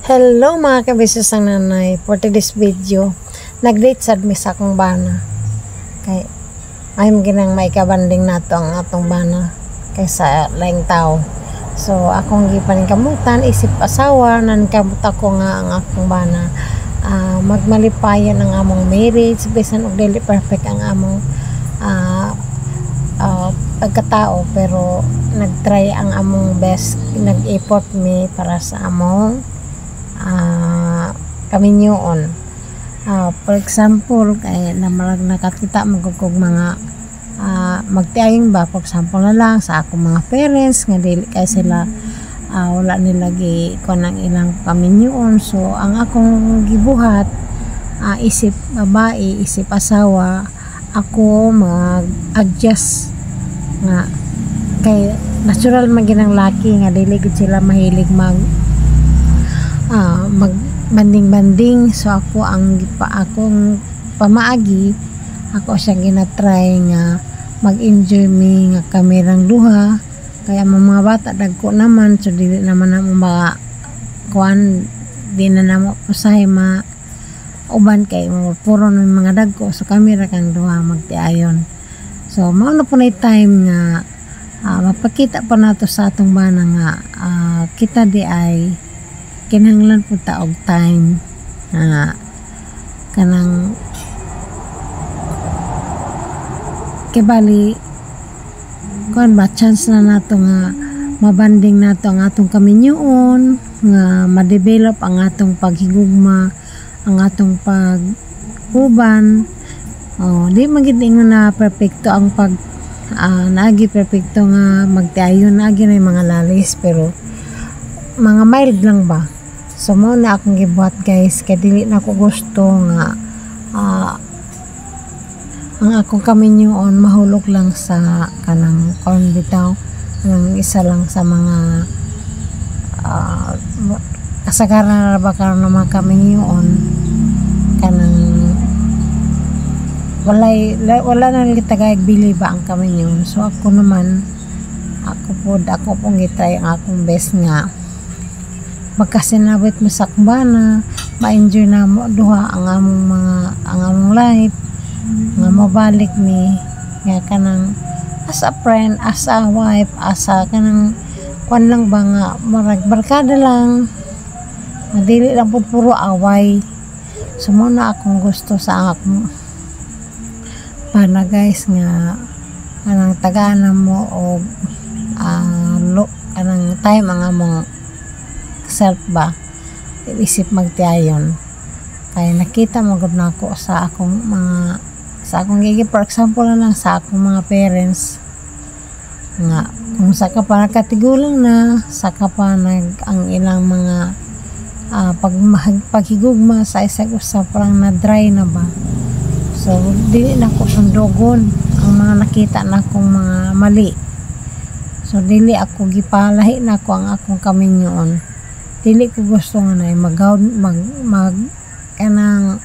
Hello mga kabisos ang nanay. For today's video, nag-date sad mi sa akong bana. Kay ayong ginang may kabanding nato ang atong bana kaysa laing tao. So akong gipaningkamutan isip asawa nan kamuta ko nga ang akong bana magmalipayan ang among marriage bisan og dili perfect ang among pagkatao, pero nagtry ang among best, nag-effort mi para sa among kaminyoon. For example, kay namalag nakakita magugog mga magtiayong ba, for example na lang sa akong mga parents nga dili kay sila wala nila kuan ang ilang kaminyoon. So ang akong gibuhat, isip babae, isip asawa, ako mag-adjust nga kay natural maginang laki nga dili gid sila mahilig banding-banding. So akong pamaagi, ako siya ginatry nga mag-enjoy mi nga kamerang duha. Kaya mga bata dagko naman, so dili naman na mga kuan, di na namo usahay uban kay puro ng mga dagko, so kamera kang duha magtiayon. So mao na po na time nga mapakita pa nato sa atong bana nga kita di ay kinahanglan po taog time kanang kibali kuan ba chance na nato nga mabanding nato ang atong kaminyoon, nga ma-develop ang atong paghigugma, ang atong pag-uban. Di magid ingon na perfecto ang naagi perfecto nga magtiayon, naagi na mga lalis, pero mga mild lang ba. So mo na akong gibuhat guys, kay dili na ko gusto nga ang akong kaminyoon mahulog lang sa kanang corn bitaw, ang isa lang sa mga kasagaran na ba karon ng mga kaminyoon kanang wala na litagayag bili ba ang kaminyoon. So ako naman, ako pong gitry ang akong best nga magkasinabit mo sa kumbana, ma-enjoy na mo duha ang among life, nga mabalik mi nga kanang as a friend, as a wife, as a kanang kwan lang ba nga marag barkada lang, dili lang po puro away. So muna akong gusto sa akong bana guys nga kanang tagaan mo o kanang time ang among self ba, isip magtiayon. Kaya nakita mo gud nako sa akong gigi, for example na lang sa akong mga parents nga kung saka pa nakatigulang na, saka pa ang ilang mga paghigugma sa isag usa parang na dry na ba. So dili na ko sundogon ang mga nakita na akong mga mali. So dili ako gipalahi na ko ang akong kaminyoon. Dili ko gusto nga na kanang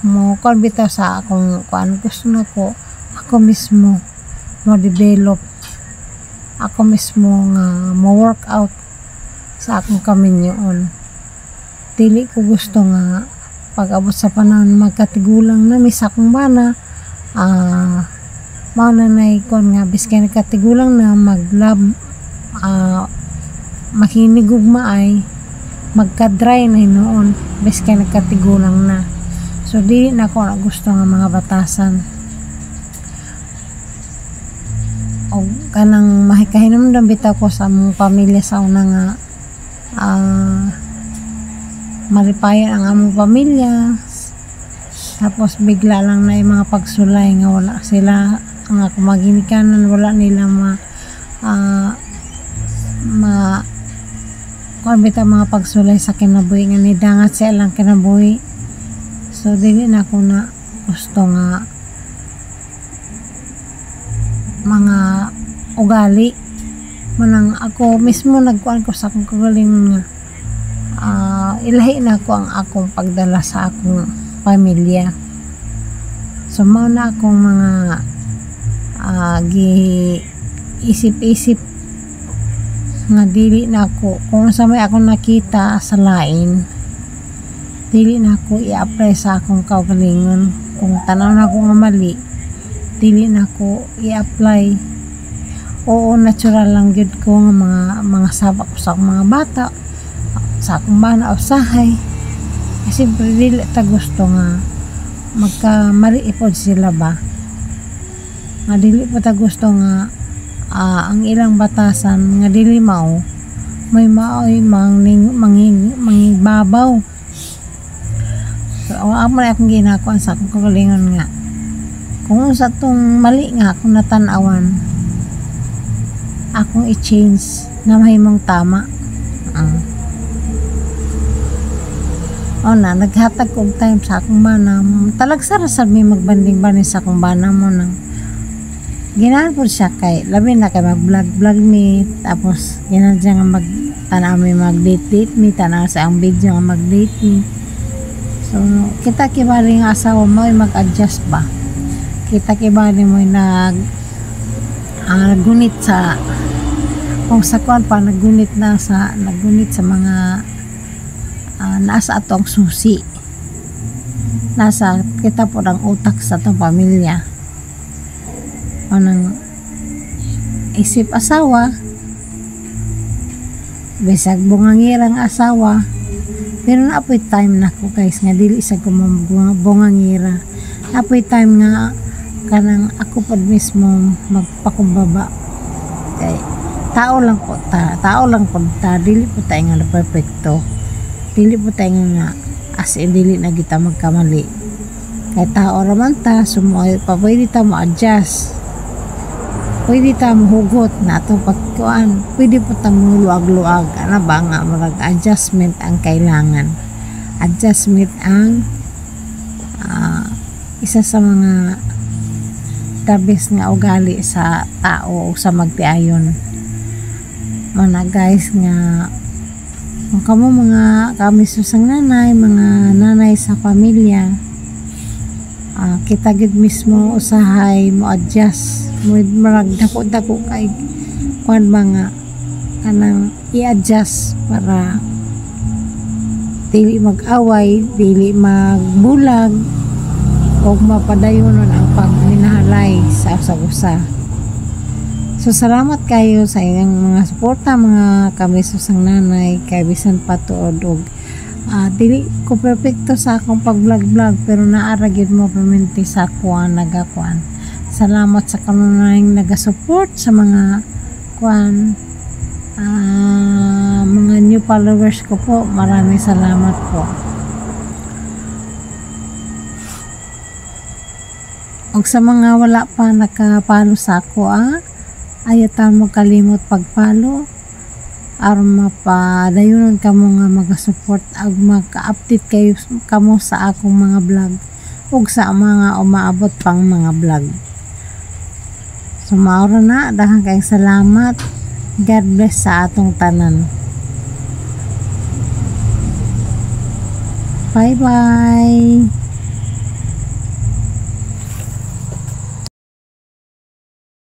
mo bitaw sa akong kuan. Gusto na ko ako mismo mo develop, ako mismo nga mo work out sa akong kaminyoon. Dili ko gusto nga pag-abot sa panahon magkatigulang na mi sa akong bana, mao na kon nga biskay nagkatigulang na maglab makinigugma ay magka-dry na noon biskay nagkatigulang na. So di na ko gusto nga mga batasan o kanang mahikahinamdam bitaw ko sa among pamilya sa una nga malipayan ang among pamilya, tapos bigla lang na yung mga pagsulay nga wala sila ang ako maginikanan, wala nila kung bitaw mga pagsulay sa kinabuhi nga nidangat sa ilang kinabuhi. So dili na ako na gusto nga mga ugali manang ako mismo nagkuan ko sa akong kagaling nga ilahi na ko ang akong pagdala sa akong pamilya. So mao na akong mga gi isip-isip nga dili na ako kung sa may akong nakita sa lain, dili na ako i-apply sa akong kaugalingon. Kung tanaw na ako nga mali, dili na ako i-apply. Oo, natural lang gyud ko nga mga sabak ko sa akong mga bata, sa akong bana usahay. Kasi dili ta gusto nga magkamali ipod sila ba, nga dili pa ta gusto nga ang ilang batasan nga dili mao may maoy mangingbabaw. So amo na akong ginako sa akong kagalingon nga kung sa tong mali nga akong natanawan, akong i-change na mahimong tama. Na naghatag kong time sa akong bana mo, talagsara sa may magbanding-banding sa akong bana mo nang ginahan po siya kay labi na kay mag-vlog mi, tapos ginahan siya nga tanaw mi mag-date mi, tanaw sa ang video nga mag-date mi. So kita kibali nga asawa mo ay mag-adjust ba, kita kibali mo naggunit sa kung sa kuan pa naggunit sa mga nasa atong susi, nasa kita po ng utak sa atong pamilya. Anang isip asawa, bisag bungangirang asawa, pero naapoy time na ko guys nga dili sa bungangira. Naapoy time nga kanang ako pod mismo magpakumbaba kay tao lang po ta, dili po tayo nga perfecto, dili po tayo nga as in dili na kita magkamali, kay tao raman ta, sumoy pa pwede ta mo adjust, pwede ta mahugot na itong pagkuan, pwede po ta mo luag-luag, ano ba nga marag adjustment ang kailangan, adjustment ang isa sa mga the best nga ugali sa tao o sa magtiayon. Mana guys nga kung kamo mga kami susang nanay, mga nanay sa pamilya, kita gid mismo usahay mo adjust mo marag dako kay kuan mga kanang i-adjust para dili mag-away, dili magbulag o mapadayonon ang pagminahalay sa usa. So salamat kayo sa inyong mga suporta mga kami susang nanay, kay bisan patuod og dili ko perfecto sa akong pag-vlog pero naara gyud mo permente sa kuan nagakuan. Salamat sa kanunayng naga-support sa mga kuan mga new followers ko po. Maraming salamat po. Og sa mga wala pa nakapalo sa ako ayatan mo kalimot pag-follow aron mapadayonon kamo nga mag-support ag maka-update kayo kamo sa akong mga vlog ug sa mga umaabot pang mga vlog. So maura na, daghang kayong salamat. God bless sa atong tanan. Bye bye.